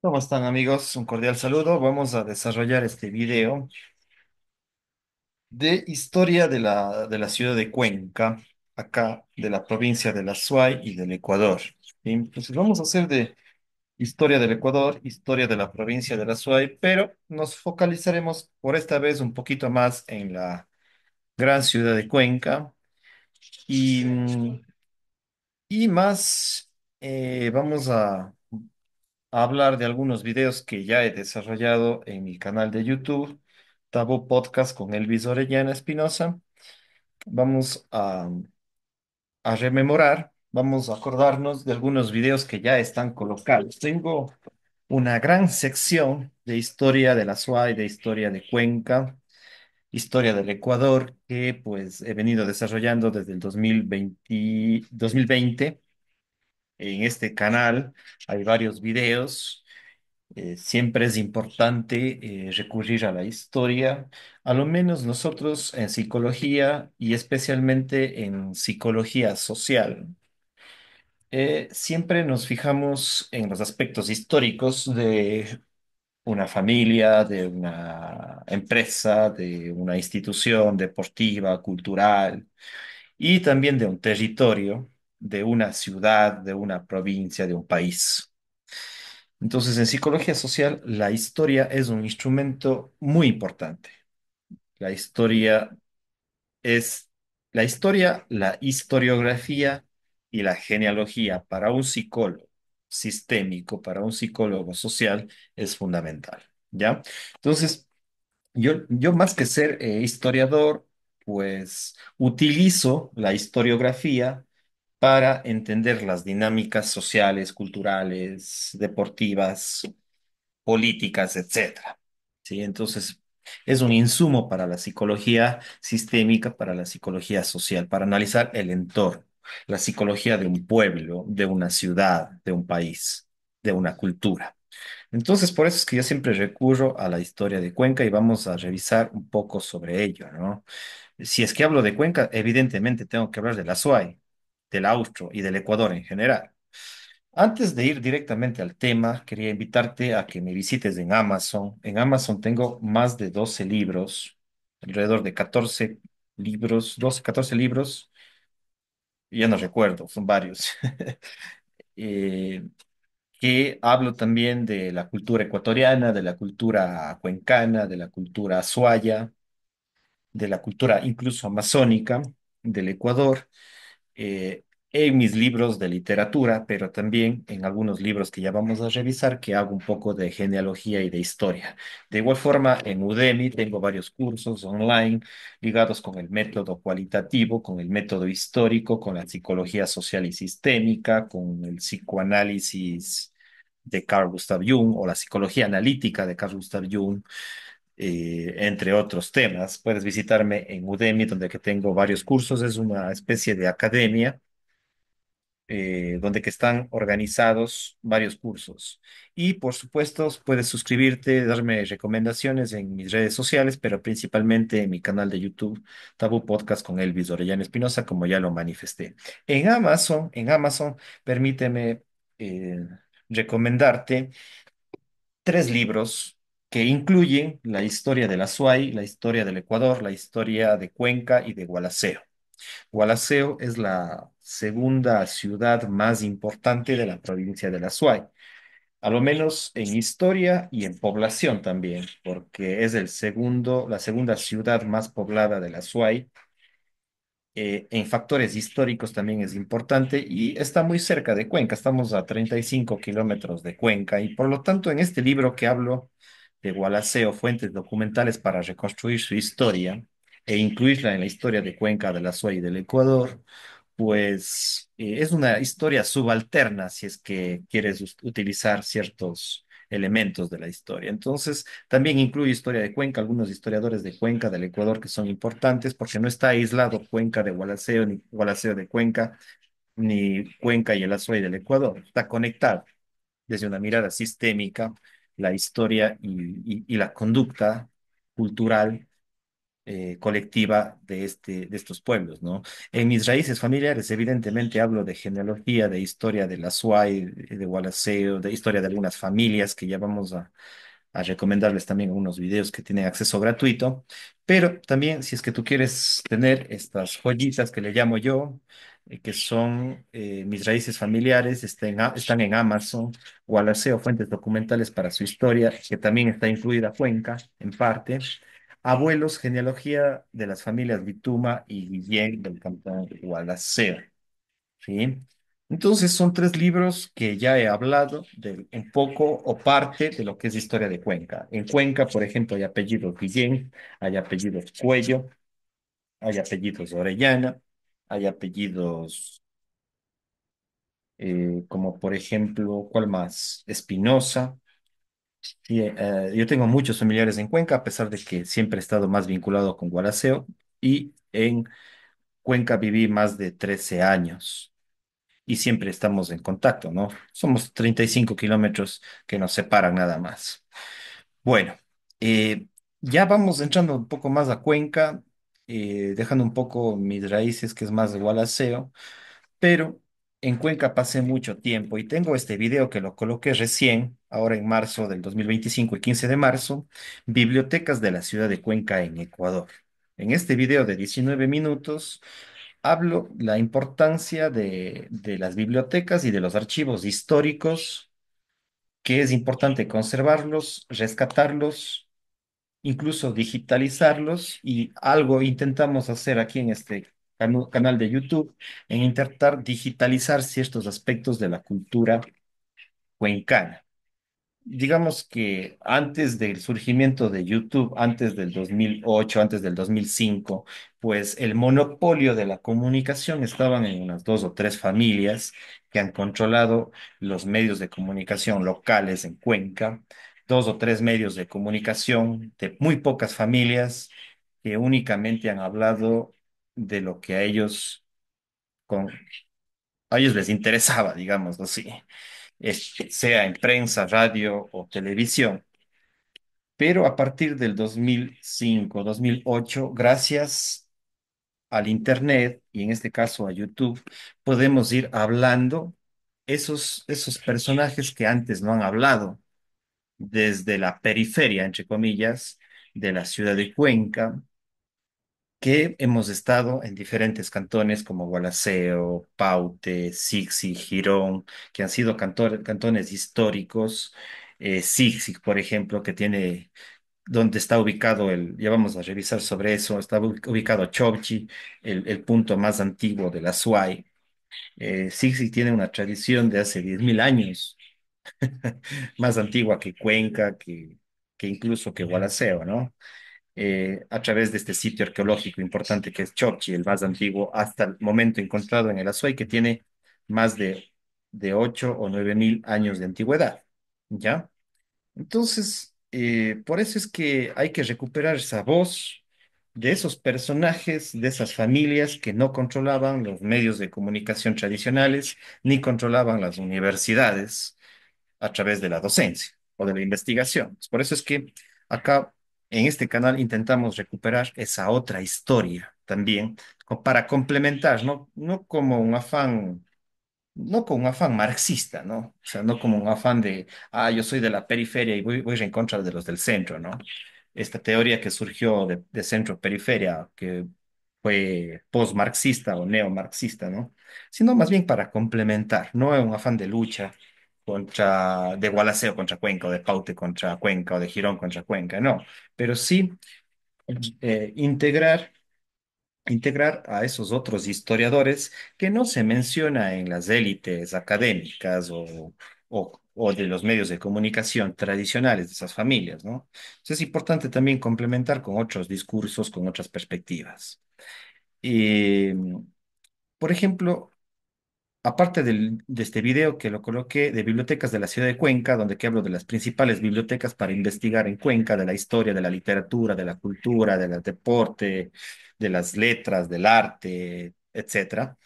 ¿Cómo están amigos? Un cordial saludo. Vamos a desarrollar este video de historia de la ciudad de Cuenca, acá de la provincia de la Suay y del Ecuador. Y, entonces vamos a hacer de historia del Ecuador, historia de la provincia de la Suay, pero nos focalizaremos por esta vez un poquito más en la gran ciudad de Cuenca y, y más vamos a hablar de algunos videos que ya he desarrollado en mi canal de YouTube, Tabú Podcast con Elvis Orellana Espinosa. Vamos a rememorar, vamos a acordarnos de algunos videos que ya están colocados. Tengo una gran sección de historia de la SUAY, de historia de Cuenca, historia del Ecuador, que pues he venido desarrollando desde el 2020 en este canal. Hay varios videos. Siempre es importante recurrir a la historia, a lo menos nosotros en psicología y especialmente en psicología social. Siempre nos fijamos en los aspectos históricos de una familia, de una empresa, de una institución deportiva, cultural y también de un territorio, de una ciudad, de una provincia, de un país. Entonces, en psicología social, la historia es un instrumento muy importante. La historia es la historia, la historiografía y la genealogía para un psicólogo sistémico, para un psicólogo social, es fundamental. ¿Ya? Entonces, yo más que ser historiador, pues utilizo la historiografía para entender las dinámicas sociales, culturales, deportivas, políticas, etcétera. ¿Sí? Entonces, es un insumo para la psicología sistémica, para la psicología social, para analizar el entorno, la psicología de un pueblo, de una ciudad, de un país, de una cultura. Entonces, por eso es que yo siempre recurro a la historia de Cuenca y vamos a revisar un poco sobre ello, ¿no? Si es que hablo de Cuenca, evidentemente tengo que hablar de la SUAY, del Austro y del Ecuador en general. Antes de ir directamente al tema, quería invitarte a que me visites en Amazon. En Amazon tengo más de 12 libros, alrededor de 14 libros, 12, 14 libros, ya no recuerdo, son varios, eh, que hablo también de la cultura ecuatoriana, de la cultura cuencana, de la cultura azuaya, de la cultura incluso amazónica del Ecuador. eh, en mis libros de literatura, pero también en algunos libros que ya vamos a revisar, que hago un poco de genealogía y de historia. De igual forma, en Udemy tengo varios cursos online ligados con el método cualitativo, con el método histórico, con la psicología social y sistémica, con el psicoanálisis de Carl Gustav Jung o la psicología analítica de Carl Gustav Jung, entre otros temas. Puedes visitarme en Udemy, donde que tengo varios cursos. Es una especie de academia donde que están organizados varios cursos. Y por supuesto, puedes suscribirte, darme recomendaciones en mis redes sociales, pero principalmente en mi canal de YouTube, Tabú Podcast con Elvis Orellana Espinosa, como ya lo manifesté. En Amazon, permíteme eh, recomendarte tres libros que incluyen la historia de la SUAY, la historia del Ecuador, la historia de Cuenca y de Gualaceo. Gualaceo es la segunda ciudad más importante de la provincia de la Suay, a lo menos en historia y en población también, porque es la segunda ciudad más poblada de la Suay. En factores históricos también es importante y está muy cerca de Cuenca, estamos a 35 kilómetros de Cuenca y por lo tanto en este libro que hablo de Gualaceo, fuentes documentales para reconstruir su historia e incluirla en la historia de Cuenca, de la Suay y del Ecuador, pues es una historia subalterna si es que quieres utilizar ciertos elementos de la historia. Entonces, también incluye historia de Cuenca, algunos historiadores de Cuenca, del Ecuador, que son importantes porque no está aislado Cuenca de Gualaceo, ni Gualaceo de Cuenca, ni Cuenca y el Azuay del Ecuador. Está conectado desde una mirada sistémica la historia y la conducta cultural colectiva de estos pueblos, ¿no? En mis raíces familiares, evidentemente, hablo de genealogía, de historia de la SUAY, de Gualaceo, de historia de algunas familias que ya vamos a recomendarles también unos videos que tienen acceso gratuito, pero también si es que tú quieres tener estas joyitas que le llamo yo, que son mis raíces familiares, están en Amazon, Gualaceo, fuentes documentales para su historia, que también está incluida Cuenca, en parte. Abuelos, genealogía de las familias Vituma y Guillén del cantón Gualaceo. ¿Sí? Entonces son tres libros que ya he hablado de un poco o parte de lo que es historia de Cuenca. En Cuenca, por ejemplo, hay apellidos Guillén, hay apellidos Cuello, hay apellidos Orellana, hay apellidos como por ejemplo, ¿cuál más? Espinosa. Sí, yo tengo muchos familiares en Cuenca, a pesar de que siempre he estado más vinculado con Gualaceo y en Cuenca viví más de 13 años. Y siempre estamos en contacto, ¿no? Somos 35 kilómetros que nos separan nada más. Bueno, ya vamos entrando un poco más a Cuenca, dejando un poco mis raíces, que es más de Gualaceo, pero en Cuenca pasé mucho tiempo y tengo este video que lo coloqué recién, ahora en marzo del 2025 y 15 de marzo, Bibliotecas de la ciudad de Cuenca en Ecuador. En este video de 19 minutos hablo la importancia de las bibliotecas y de los archivos históricos, que es importante conservarlos, rescatarlos, incluso digitalizarlos, y algo intentamos hacer aquí en este canal de YouTube, en intentar digitalizar ciertos aspectos de la cultura cuencana. Digamos que antes del surgimiento de YouTube, antes del 2008, antes del 2005, pues el monopolio de la comunicación estaban en unas dos o tres familias que han controlado los medios de comunicación locales en Cuenca, dos o tres medios de comunicación de muy pocas familias que únicamente han hablado de lo que a ellos les interesaba, digamos así, sea en prensa, radio o televisión. Pero a partir del 2005, 2008, gracias al Internet y en este caso a YouTube, podemos ir hablando esos personajes que antes no han hablado desde la periferia, entre comillas, de la ciudad de Cuenca, que hemos estado en diferentes cantones como Gualaceo, Paute, Sixi, Girón, que han sido cantones históricos. Sixi, por ejemplo, que tiene donde está ubicado ya vamos a revisar sobre eso, está ubicado Chowchi, el punto más antiguo de la SUAY. Sixi tiene una tradición de hace 10.000 años, más antigua que Cuenca, que incluso que Gualaceo, ¿no? A través de este sitio arqueológico importante que es Chowchi, el más antiguo hasta el momento encontrado en el Azuay, que tiene más de 8 o 9.000 años de antigüedad, ¿ya? Entonces, por eso es que hay que recuperar esa voz de esos personajes, de esas familias que no controlaban los medios de comunicación tradicionales, ni controlaban las universidades a través de la docencia o de la investigación. Por eso es que acá en este canal intentamos recuperar esa otra historia también, para complementar, no como un afán, no con un afán marxista, ¿no? O sea, no como un afán de, yo soy de la periferia y voy en contra de los del centro, ¿no? Esta teoría que surgió de centro-periferia, que fue post-marxista o neomarxista, ¿no? Sino más bien para complementar, no es un afán de lucha de Gualaceo contra Cuenca, o de Paute contra Cuenca, o de Girón contra Cuenca, no, pero sí integrar a esos otros historiadores que no se menciona en las élites académicas o de los medios de comunicación tradicionales de esas familias, ¿no? Entonces es importante también complementar con otros discursos, con otras perspectivas. Y, por ejemplo, aparte de este video que lo coloqué de bibliotecas de la ciudad de Cuenca, donde que hablo de las principales bibliotecas para investigar en Cuenca, de la historia, de la literatura, de la cultura, del deporte, de las letras, del arte, etcétera.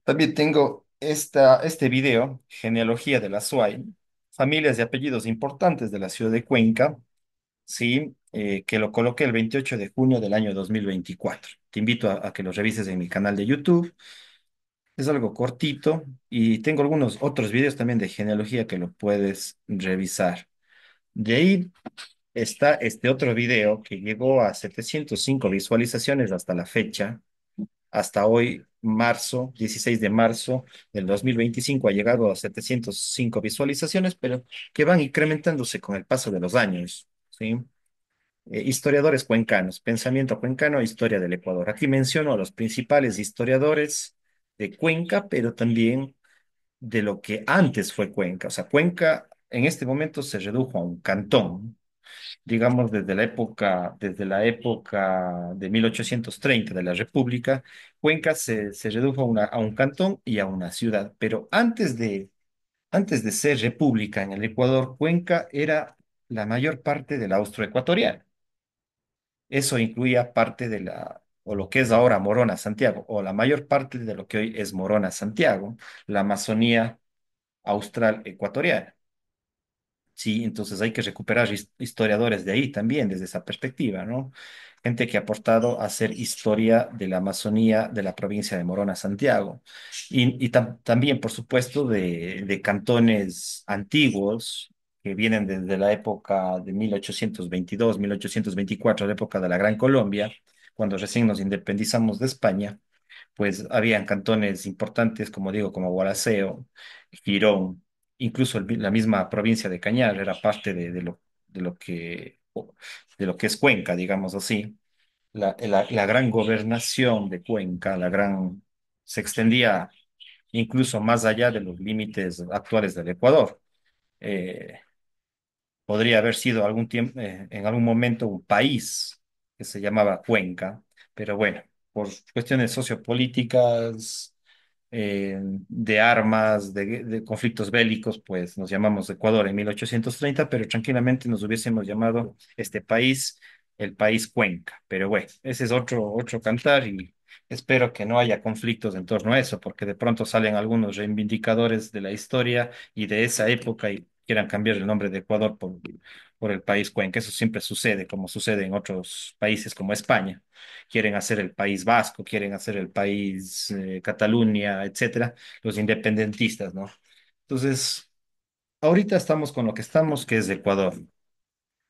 También tengo este video, Genealogía de la SUAY, familias y apellidos importantes de la ciudad de Cuenca, ¿sí? que lo coloqué el 28 de junio del año 2024. Te invito a que lo revises en mi canal de YouTube. Es algo cortito y tengo algunos otros videos también de genealogía que lo puedes revisar. De ahí está este otro video que llegó a 705 visualizaciones hasta la fecha. Hasta hoy, marzo, 16 de marzo del 2025, ha llegado a 705 visualizaciones, pero que van incrementándose con el paso de los años, ¿sí? Historiadores cuencanos, pensamiento cuencano, historia del Ecuador. Aquí menciono a los principales historiadores de Cuenca, pero también de lo que antes fue Cuenca. O sea, Cuenca en este momento se redujo a un cantón, digamos desde la época de 1830 de la República. Cuenca se redujo a, a un cantón y a una ciudad, pero antes de ser república en el Ecuador, Cuenca era la mayor parte de la austroecuatoriana. Eso incluía parte de o lo que es ahora Morona, Santiago, o la mayor parte de lo que hoy es Morona, Santiago, la Amazonía austral ecuatoriana. Sí, entonces hay que recuperar historiadores de ahí también, desde esa perspectiva, ¿no? Gente que ha aportado a hacer historia de la Amazonía, de la provincia de Morona, Santiago. Y también, por supuesto, de cantones antiguos que vienen desde la época de 1822, 1824, la época de la Gran Colombia, cuando recién nos independizamos de España, pues habían cantones importantes, como digo, como Gualaceo, Girón, incluso la misma provincia de Cañar era parte de lo de lo que es Cuenca, digamos así. La gran gobernación de Cuenca, se extendía incluso más allá de los límites actuales del Ecuador. Eh, Podría haber sido en algún momento un país que se llamaba Cuenca, pero bueno, por cuestiones sociopolíticas, de armas, de conflictos bélicos, pues nos llamamos Ecuador en 1830, pero tranquilamente nos hubiésemos llamado este país el país Cuenca. Pero bueno, ese es otro cantar y espero que no haya conflictos en torno a eso, porque de pronto salen algunos reivindicadores de la historia y de esa época y quieran cambiar el nombre de Ecuador por el país Cuenca. Eso siempre sucede, como sucede en otros países como España. Quieren hacer el país vasco, quieren hacer el país Cataluña, etcétera, los independentistas, ¿no? Entonces, ahorita estamos con lo que estamos, que es Ecuador,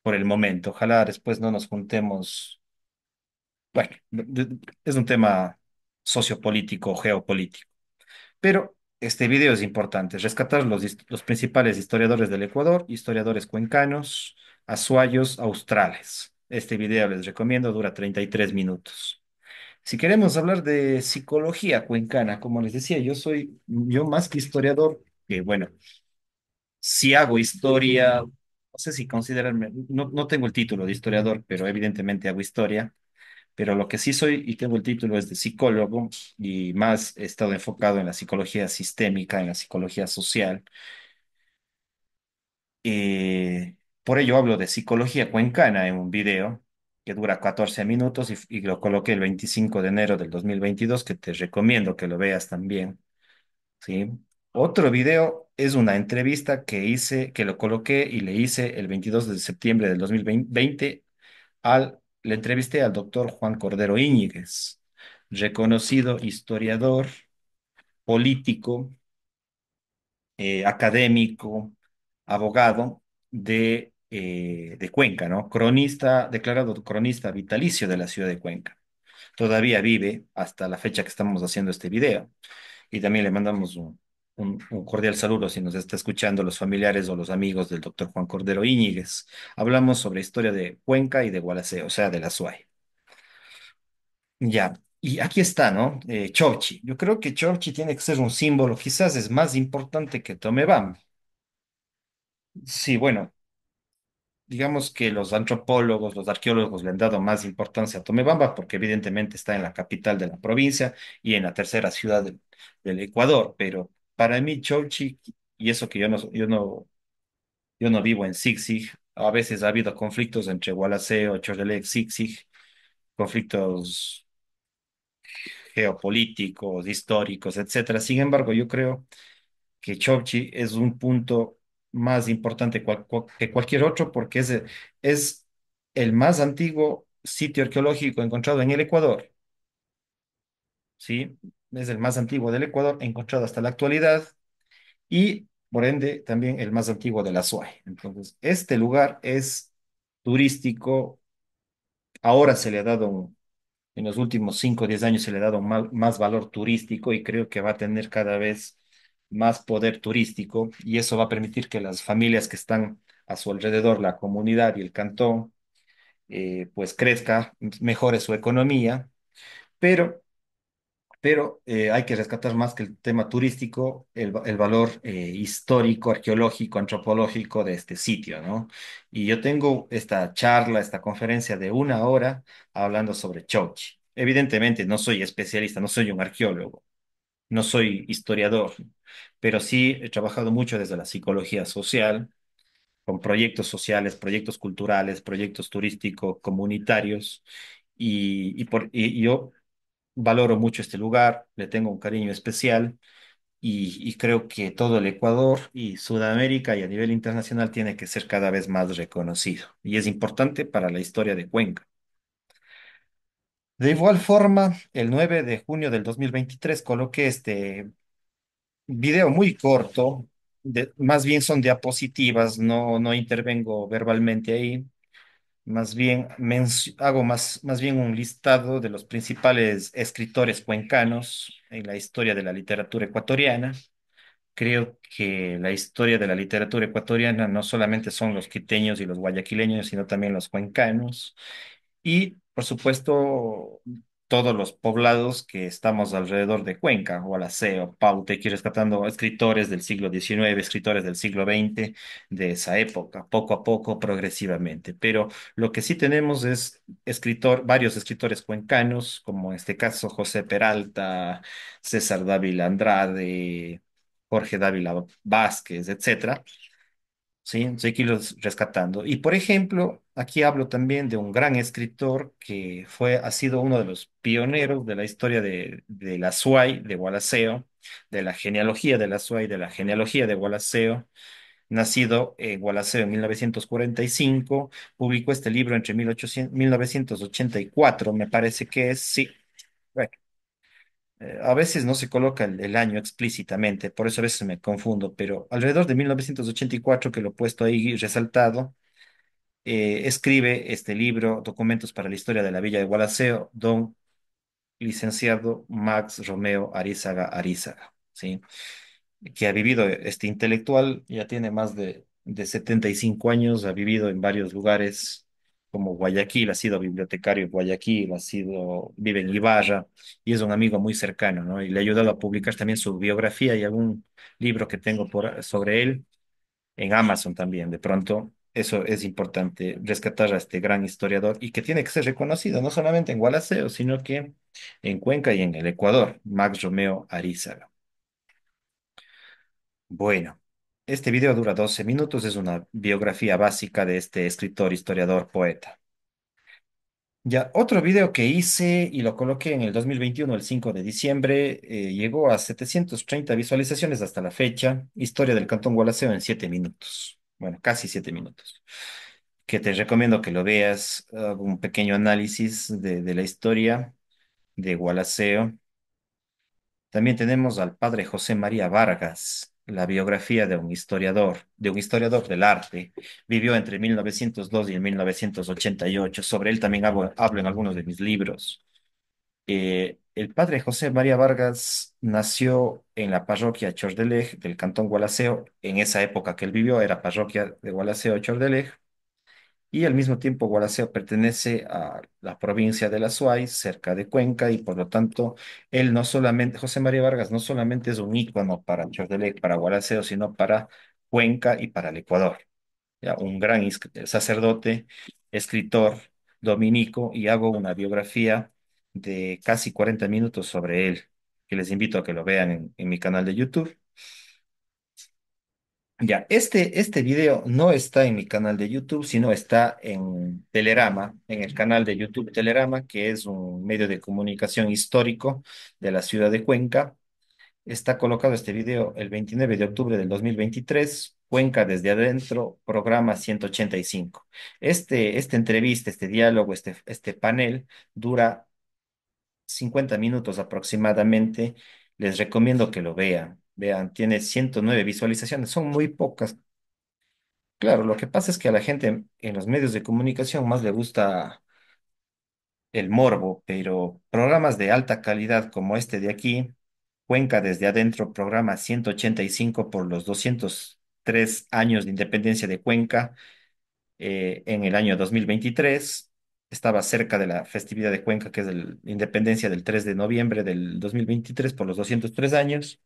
por el momento. Ojalá después no nos juntemos. Bueno, es un tema sociopolítico, geopolítico. Pero este video es importante, rescatar los principales historiadores del Ecuador, historiadores cuencanos, azuayos, australes. Este video les recomiendo, dura 33 minutos. Si queremos hablar de psicología cuencana, como les decía, yo más que historiador, que bueno, si hago historia, no sé si considerarme, no tengo el título de historiador, pero evidentemente hago historia. Pero lo que sí soy y tengo el título es de psicólogo y más he estado enfocado en la psicología sistémica, en la psicología social. Por ello hablo de psicología cuencana en un video que dura 14 minutos y lo coloqué el 25 de enero del 2022, que te recomiendo que lo veas también, ¿sí? Otro video es una entrevista que hice, que lo coloqué y le hice el 22 de septiembre del 2020 le entrevisté al doctor Juan Cordero Íñiguez, reconocido historiador, político, académico, abogado de Cuenca, ¿no? Cronista, declarado cronista vitalicio de la ciudad de Cuenca. Todavía vive hasta la fecha que estamos haciendo este video. Y también le mandamos un cordial saludo si nos está escuchando los familiares o los amigos del doctor Juan Cordero Íñiguez. Hablamos sobre historia de Cuenca y de Gualaceo, o sea, de la SUAY. Ya, y aquí está, ¿no? Chorchi. Yo creo que Chorchi tiene que ser un símbolo, quizás es más importante que Tomebamba. Sí, bueno, digamos que los antropólogos, los arqueólogos le han dado más importancia a Tomebamba porque evidentemente está en la capital de la provincia y en la tercera ciudad del Ecuador, pero para mí Chorchi, y eso que yo no vivo en Zig-Zig, a veces ha habido conflictos entre Gualaceo, Chorrelec, Zig-Zig, conflictos geopolíticos, históricos, etcétera. Sin embargo, yo creo que Chorchi es un punto más importante que cualquier otro porque es el más antiguo sitio arqueológico encontrado en el Ecuador, ¿sí? Es el más antiguo del Ecuador encontrado hasta la actualidad y, por ende, también el más antiguo de la SUAY. Entonces, este lugar es turístico. Ahora se le ha dado en los últimos 5 o 10 años se le ha dado más valor turístico y creo que va a tener cada vez más poder turístico y eso va a permitir que las familias que están a su alrededor, la comunidad y el cantón, pues crezca, mejore su economía, pero, pero hay que rescatar más que el tema turístico, el valor histórico, arqueológico, antropológico de este sitio, ¿no? Y yo tengo esta charla, esta conferencia de 1 hora hablando sobre Chauchi. Evidentemente no soy especialista, no soy un arqueólogo, no soy historiador, pero sí he trabajado mucho desde la psicología social, con proyectos sociales, proyectos culturales, proyectos turísticos, comunitarios, y yo valoro mucho este lugar, le tengo un cariño especial y creo que todo el Ecuador y Sudamérica y a nivel internacional tiene que ser cada vez más reconocido y es importante para la historia de Cuenca. De igual forma, el 9 de junio del 2023 coloqué este video muy corto, más bien son diapositivas, no intervengo verbalmente ahí. Más bien hago más bien un listado de los principales escritores cuencanos en la historia de la literatura ecuatoriana. Creo que la historia de la literatura ecuatoriana no solamente son los quiteños y los guayaquileños, sino también los cuencanos. Y, por supuesto, todos los poblados que estamos alrededor de Cuenca, Gualaceo, Paute, rescatando escritores del siglo XIX, escritores del siglo XX, de esa época, poco a poco, progresivamente. Pero lo que sí tenemos es varios escritores cuencanos, como en este caso José Peralta, César Dávila Andrade, Jorge Dávila Vázquez, etcétera. Sí, entonces hay que irlos rescatando. Y por ejemplo, aquí hablo también de un gran escritor que ha sido uno de los pioneros de la historia de la SUAY, de Gualaceo, de la genealogía de la SUAY, de la genealogía de Gualaceo, nacido en Gualaceo en 1945, publicó este libro entre 1984, me parece que es, sí. Bueno, a veces no se coloca el año explícitamente, por eso a veces me confundo, pero alrededor de 1984, que lo he puesto ahí resaltado, escribe este libro, Documentos para la Historia de la Villa de Gualaceo, don licenciado Max Romeo Arízaga, ¿sí? Que ha vivido este intelectual, ya tiene más de 75 años, ha vivido en varios lugares como Guayaquil, ha sido bibliotecario en Guayaquil, vive en Ibarra y es un amigo muy cercano, ¿no? Y le ha ayudado a publicar también su biografía y algún libro que tengo sobre él en Amazon también. De pronto, eso es importante, rescatar a este gran historiador y que tiene que ser reconocido, no solamente en Gualaceo, sino que en Cuenca y en el Ecuador, Max Romeo Arízaga. Bueno, este video dura 12 minutos, es una biografía básica de este escritor, historiador, poeta. Ya, otro video que hice y lo coloqué en el 2021, el 5 de diciembre, llegó a 730 visualizaciones hasta la fecha. Historia del Cantón Gualaceo en 7 minutos. Bueno, casi 7 minutos. Que te recomiendo que lo veas, hago un pequeño análisis de la historia de Gualaceo. También tenemos al padre José María Vargas, la biografía de un historiador del arte. Vivió entre 1902 y el 1988. Sobre él también hablo en algunos de mis libros. El padre José María Vargas nació en la parroquia Chordelej del cantón Gualaceo. En esa época que él vivió era parroquia de Gualaceo Chordelej. Y al mismo tiempo Gualaceo pertenece a la provincia de la Suay, cerca de Cuenca, y por lo tanto, él no solamente, José María Vargas no solamente es un ícono para Chordelec, para Gualaceo, sino para Cuenca y para el Ecuador. Ya, un gran sacerdote, escritor dominico, y hago una biografía de casi 40 minutos sobre él, que les invito a que lo vean en mi canal de YouTube. Ya, este video no está en mi canal de YouTube, sino está en Telerama, en el canal de YouTube Telerama, que es un medio de comunicación histórico de la ciudad de Cuenca. Está colocado este video el 29 de octubre del 2023 Cuenca desde adentro, programa 185. Esta entrevista, este diálogo, este panel dura 50 minutos aproximadamente. Les recomiendo que lo vean. Vean, tiene 109 visualizaciones, son muy pocas. Claro, lo que pasa es que a la gente en los medios de comunicación más le gusta el morbo, pero programas de alta calidad como este de aquí, Cuenca desde adentro, programa 185 por los 203 años de independencia de Cuenca en el año 2023. Estaba cerca de la festividad de Cuenca, que es la independencia del 3 de noviembre del 2023 por los 203 años.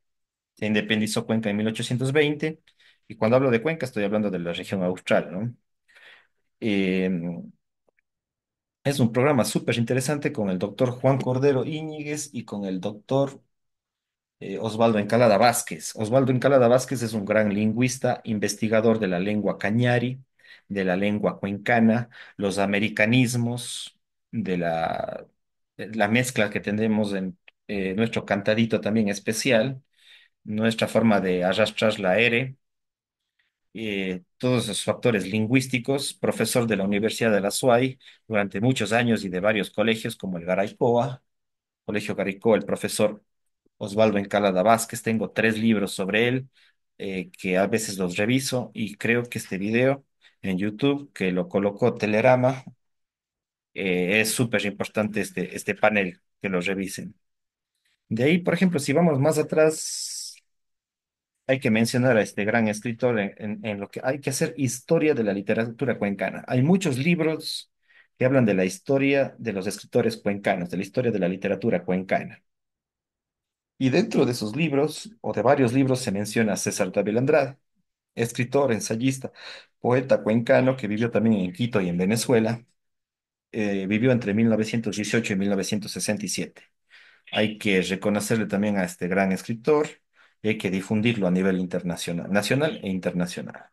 Se independizó Cuenca en 1820. Y cuando hablo de Cuenca, estoy hablando de la región austral, ¿no? Eh, es un programa súper interesante con el doctor Juan Cordero Íñiguez y con el doctor Osvaldo Encalada Vázquez. Osvaldo Encalada Vázquez es un gran lingüista, investigador de la lengua cañari, de la lengua cuencana, los americanismos, de la mezcla que tenemos en nuestro cantadito también especial, nuestra forma de arrastrar la R, todos esos factores lingüísticos, profesor de la Universidad de la SUAY durante muchos años y de varios colegios como el Garaycoa, Colegio Garaycoa, el profesor Osvaldo Encalada Vázquez. Tengo 3 libros sobre él que a veces los reviso y creo que este video en YouTube que lo colocó Telerama es súper importante este panel que lo revisen. De ahí, por ejemplo, si vamos más atrás, hay que mencionar a este gran escritor en lo que hay que hacer historia de la literatura cuencana. Hay muchos libros que hablan de la historia de los escritores cuencanos, de la historia de la literatura cuencana. Y dentro de esos libros, o de varios libros, se menciona a César Dávila Andrade, escritor, ensayista, poeta cuencano que vivió también en Quito y en Venezuela. Vivió entre 1918 y 1967. Hay que reconocerle también a este gran escritor y hay que difundirlo a nivel internacional, nacional e internacional.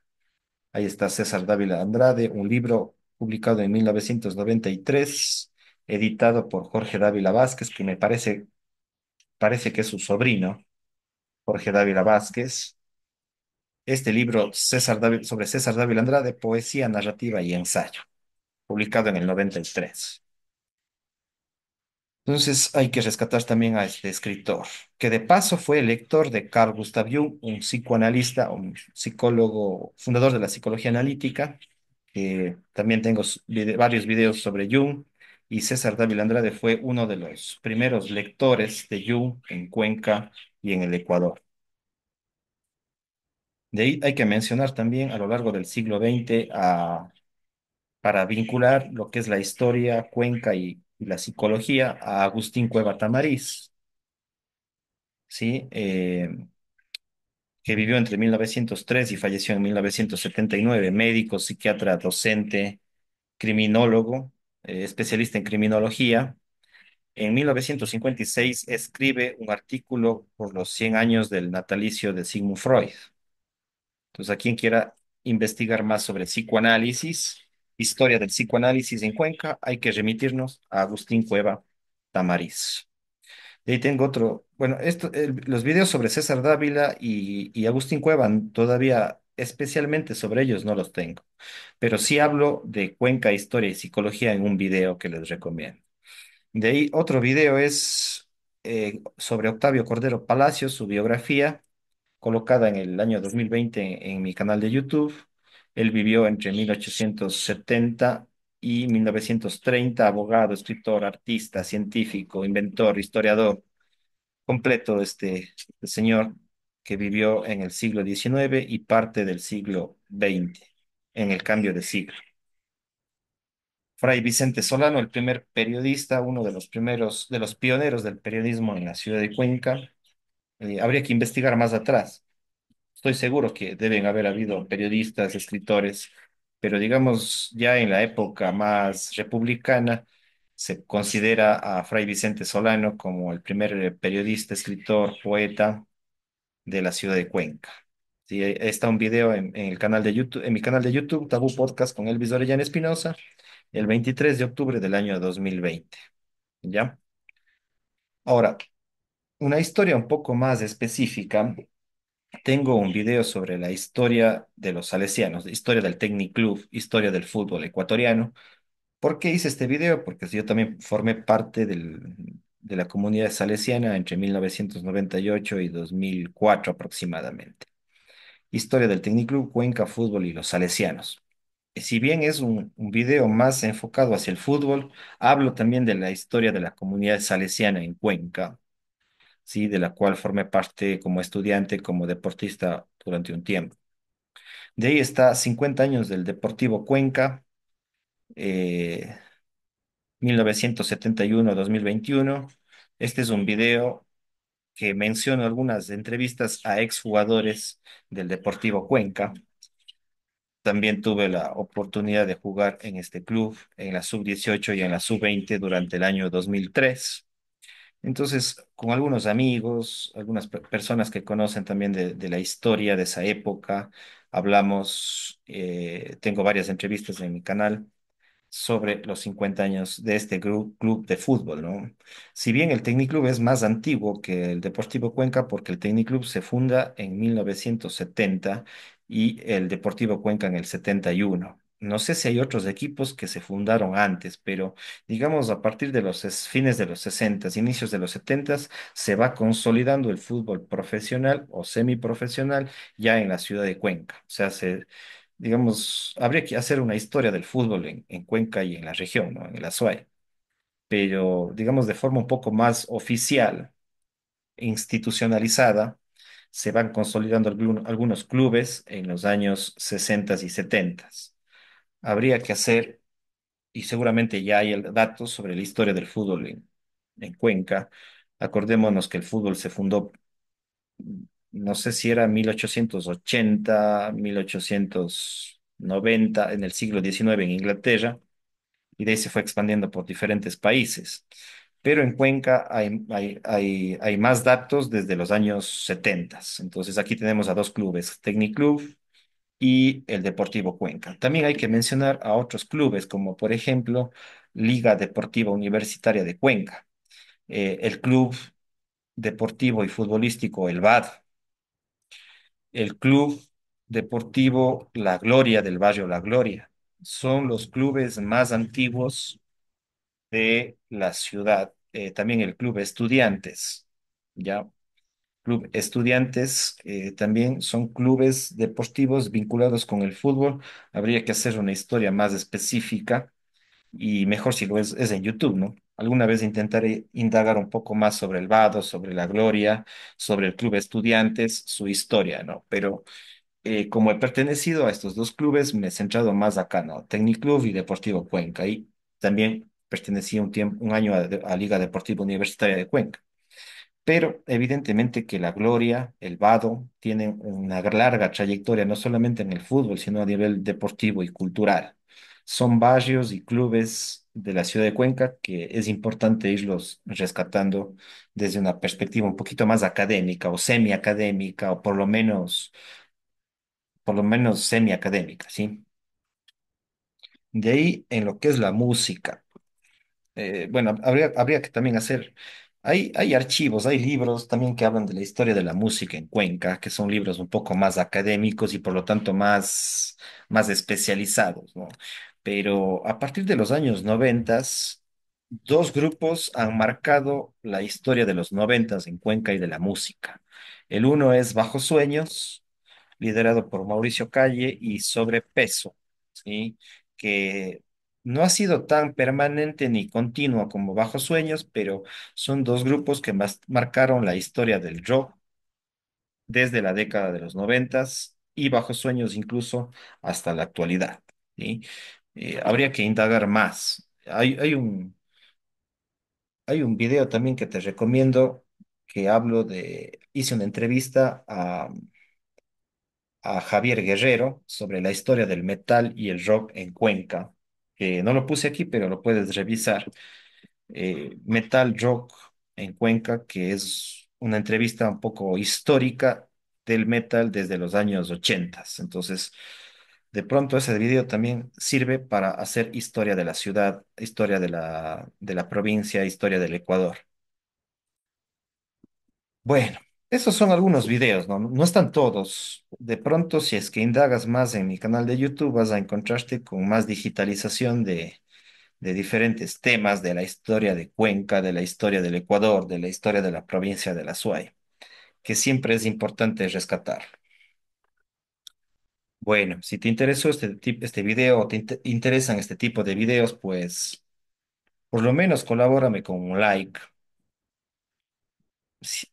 Ahí está César Dávila Andrade, un libro publicado en 1993, editado por Jorge Dávila Vázquez, que parece que es su sobrino, Jorge Dávila Vázquez. Este libro sobre César Dávila Andrade, poesía, narrativa y ensayo, publicado en el 93. Entonces hay que rescatar también a este escritor, que de paso fue lector de Carl Gustav Jung, un psicoanalista, un psicólogo, fundador de la psicología analítica, que también tengo varios videos sobre Jung, y César Dávila Andrade fue uno de los primeros lectores de Jung en Cuenca y en el Ecuador. De ahí hay que mencionar también a lo largo del siglo XX para vincular lo que es la historia, Cuenca y la psicología a Agustín Cueva Tamariz, ¿sí? Que vivió entre 1903 y falleció en 1979, médico, psiquiatra, docente, criminólogo, especialista en criminología. En 1956 escribe un artículo por los 100 años del natalicio de Sigmund Freud. Entonces, a quien quiera investigar más sobre psicoanálisis, historia del psicoanálisis en Cuenca, hay que remitirnos a Agustín Cueva Tamariz. De ahí tengo otro, bueno, los videos sobre César Dávila y Agustín Cueva, todavía especialmente sobre ellos no los tengo, pero sí hablo de Cuenca, historia y psicología en un video que les recomiendo. De ahí otro video es sobre Octavio Cordero Palacios, su biografía colocada en el año 2020 en mi canal de YouTube. Él vivió entre 1870 y 1930, abogado, escritor, artista, científico, inventor, historiador, completo este señor que vivió en el siglo XIX y parte del siglo XX, en el cambio de siglo. Fray Vicente Solano, el primer periodista, uno de los primeros, de los pioneros del periodismo en la ciudad de Cuenca. Habría que investigar más atrás. Estoy seguro que deben haber habido periodistas, escritores, pero digamos ya en la época más republicana se considera a Fray Vicente Solano como el primer periodista, escritor, poeta de la ciudad de Cuenca. Sí, ahí está un video en el canal de YouTube, en mi canal de YouTube, Tabú Podcast con Elvis Orellana Espinosa, el 23 de octubre del año 2020. ¿Ya? Ahora, una historia un poco más específica. tengo un video sobre la historia de los salesianos, historia del Technic Club, historia del fútbol ecuatoriano. ¿Por qué hice este video? Porque yo también formé parte de la comunidad salesiana entre 1998 y 2004 aproximadamente. Historia del Tecniclub Cuenca Fútbol y los salesianos. Si bien es un video más enfocado hacia el fútbol, hablo también de la historia de la comunidad salesiana en Cuenca, ¿sí? De la cual formé parte como estudiante, como deportista durante un tiempo. De ahí está 50 años del Deportivo Cuenca, eh, 1971-2021. Este es un video que menciona algunas entrevistas a exjugadores del Deportivo Cuenca. También tuve la oportunidad de jugar en este club, en la sub-18 y en la sub-20 durante el año 2003. Entonces, con algunos amigos, algunas personas que conocen también de la historia de esa época, hablamos, tengo varias entrevistas en mi canal sobre los 50 años de este club de fútbol, ¿no? Si bien el Tecniclub es más antiguo que el Deportivo Cuenca, porque el Tecniclub se funda en 1970 y el Deportivo Cuenca en el 71. No sé si hay otros equipos que se fundaron antes, pero digamos a partir de los fines de los 60, inicios de los 70, se va consolidando el fútbol profesional o semiprofesional ya en la ciudad de Cuenca. O sea, digamos, habría que hacer una historia del fútbol en Cuenca y en la región, ¿no? En la SUAY, pero digamos de forma un poco más oficial, institucionalizada, se van consolidando algunos clubes en los años 60 y 70. Habría que hacer, y seguramente ya hay datos sobre la historia del fútbol en Cuenca. Acordémonos que el fútbol se fundó, no sé si era 1880, 1890, en el siglo XIX en Inglaterra, y de ahí se fue expandiendo por diferentes países. Pero en Cuenca hay más datos desde los años 70. Entonces aquí tenemos a dos clubes, Tecniclub y el Deportivo Cuenca. También hay que mencionar a otros clubes, como por ejemplo Liga Deportiva Universitaria de Cuenca, el Club Deportivo y Futbolístico El BAD, el Club Deportivo La Gloria del barrio La Gloria. Son los clubes más antiguos de la ciudad. También el Club Estudiantes, ¿ya? Club Estudiantes también son clubes deportivos vinculados con el fútbol. Habría que hacer una historia más específica y mejor si lo es en YouTube, ¿no? Alguna vez intentaré indagar un poco más sobre el Vado, sobre la Gloria, sobre el Club Estudiantes, su historia, ¿no? Pero como he pertenecido a estos dos clubes, me he centrado más acá, ¿no? Tecniclub y Deportivo Cuenca. Y también pertenecí un año a Liga Deportiva Universitaria de Cuenca. Pero evidentemente que la Gloria, el Vado, tienen una larga trayectoria, no solamente en el fútbol, sino a nivel deportivo y cultural. Son barrios y clubes de la ciudad de Cuenca que es importante irlos rescatando desde una perspectiva un poquito más académica o semiacadémica, o por lo menos semiacadémica, ¿sí? De ahí en lo que es la música. Bueno, habría que también hacer, hay archivos, hay libros también que hablan de la historia de la música en Cuenca, que son libros un poco más académicos y por lo tanto más especializados, ¿no? Pero a partir de los años 90, dos grupos han marcado la historia de los 90 en Cuenca y de la música. El uno es Bajo Sueños, liderado por Mauricio Calle, y Sobrepeso, ¿sí? Que no ha sido tan permanente ni continuo como Bajo Sueños, pero son dos grupos que marcaron la historia del rock desde la década de los 90 y Bajo Sueños incluso hasta la actualidad, ¿sí? Habría que indagar más. Hay un video también que te recomiendo que hice una entrevista a Javier Guerrero sobre la historia del metal y el rock en Cuenca, que no lo puse aquí, pero lo puedes revisar. Metal Rock en Cuenca, que es una entrevista un poco histórica del metal desde los años 80. Entonces, de pronto ese video también sirve para hacer historia de la ciudad, historia de la provincia, historia del Ecuador. Bueno. Esos son algunos videos, ¿no? No están todos. De pronto, si es que indagas más en mi canal de YouTube, vas a encontrarte con más digitalización de diferentes temas de la historia de Cuenca, de la historia del Ecuador, de la historia de la provincia de La Suay, que siempre es importante rescatar. Bueno, si te interesó este video o te interesan este tipo de videos, pues por lo menos colabórame con un like.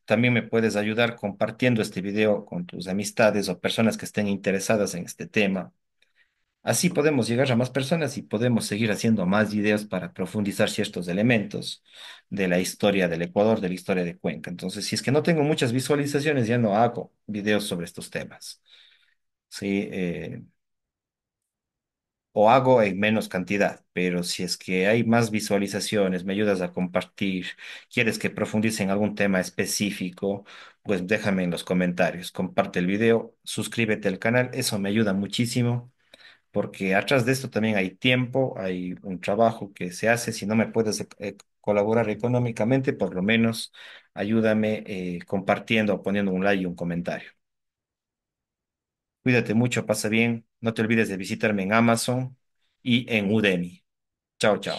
También me puedes ayudar compartiendo este video con tus amistades o personas que estén interesadas en este tema. Así podemos llegar a más personas y podemos seguir haciendo más videos para profundizar ciertos elementos de la historia del Ecuador, de la historia de Cuenca. Entonces, si es que no tengo muchas visualizaciones, ya no hago videos sobre estos temas. Sí, o hago en menos cantidad, pero si es que hay más visualizaciones, me ayudas a compartir, quieres que profundice en algún tema específico, pues déjame en los comentarios, comparte el video, suscríbete al canal, eso me ayuda muchísimo, porque atrás de esto también hay tiempo, hay un trabajo que se hace, si no me puedes colaborar económicamente, por lo menos ayúdame compartiendo o poniendo un like y un comentario. Cuídate mucho, pasa bien. No te olvides de visitarme en Amazon y en Udemy. Chao, chao.